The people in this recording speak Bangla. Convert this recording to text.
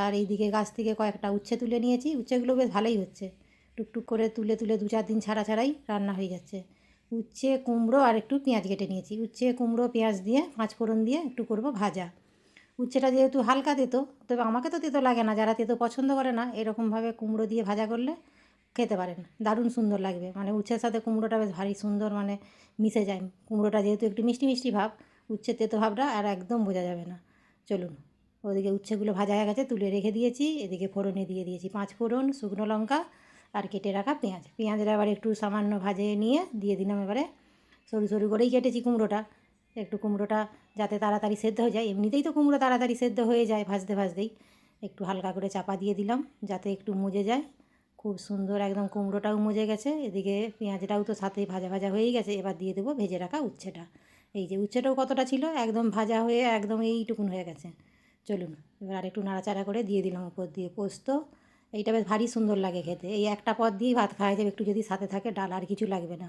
আর এইদিকে গাছ থেকে কয়েকটা উচ্ছে তুলে নিয়েছি, উচ্ছেগুলো বেশ ভালোই হচ্ছে, টুকটুক করে তুলে তুলে 2-4 দিন ছাড়া ছাড়াই রান্না হয়ে যাচ্ছে। উচ্ছে কুমড়ো আর একটু পেঁয়াজ কেটে নিয়েছি, উচ্ছে কুমড়ো পেঁয়াজ দিয়ে 5 ফোড়ন দিয়ে একটু করব ভাজা। উচ্ছেটা যেহেতু হালকা তেতো, তবে আমাকে তো তেতো লাগে না, যারা তেতো পছন্দ করে না এরকমভাবে কুমড়ো দিয়ে ভাজা করলে খেতে পারেন, দারুণ সুন্দর লাগবে। মানে উচ্ছের সাথে কুমড়োটা বেশ ভারী সুন্দর মানে মিশে যায়। কুমড়োটা যেহেতু একটু মিষ্টি মিষ্টি ভাব, উচ্ছের তেতো ভাবটা আর একদম বোঝা যাবে না। চলুন, ওদিকে উচ্ছেগুলো ভাজা হয়ে গেছে, তুলে রেখে দিয়েছি। এদিকে ফোড়নে দিয়ে দিয়েছি 5 ফোড়ন, শুকনো লঙ্কা আর কেটে রাখা পেঁয়াজ। পেঁয়াজটা এবার একটু সামান্য ভাজে নিয়ে দিয়ে দিলাম এবারে, সরু সরু করেই কেটেছি কুমড়োটা, একটু কুমড়োটা যাতে তাড়াতাড়ি সেদ্ধ হয়ে যায়। এমনিতেই তো কুমড়ো তাড়াতাড়ি সেদ্ধ হয়ে যায় ভাজতে ভাজতেই, একটু হালকা করে চাপা দিয়ে দিলাম যাতে একটু মজে যায়। খুব সুন্দর একদম কুমড়োটাও মজে গেছে, এদিকে পেঁয়াজটাও তো সাথে ভাজা ভাজা হয়েই গেছে। এবার দিয়ে দেবো ভেজে রাখা উচ্ছেটা। এই যে উচ্ছেটাও কতটা ছিল, একদম ভাজা হয়ে একদম এইটুকুন হয়ে গেছে। চলুন, এবার আরেকটু নাড়াচাড়া করে দিয়ে দিলাম উপর দিয়ে পোস্ত। এইটা বেশ ভারী সুন্দর লাগে খেতে, এই একটা পদ দিয়েই ভাত খাওয়া যাবে, একটু যদি সাথে থাকে ডাল, আর কিছু লাগবে না।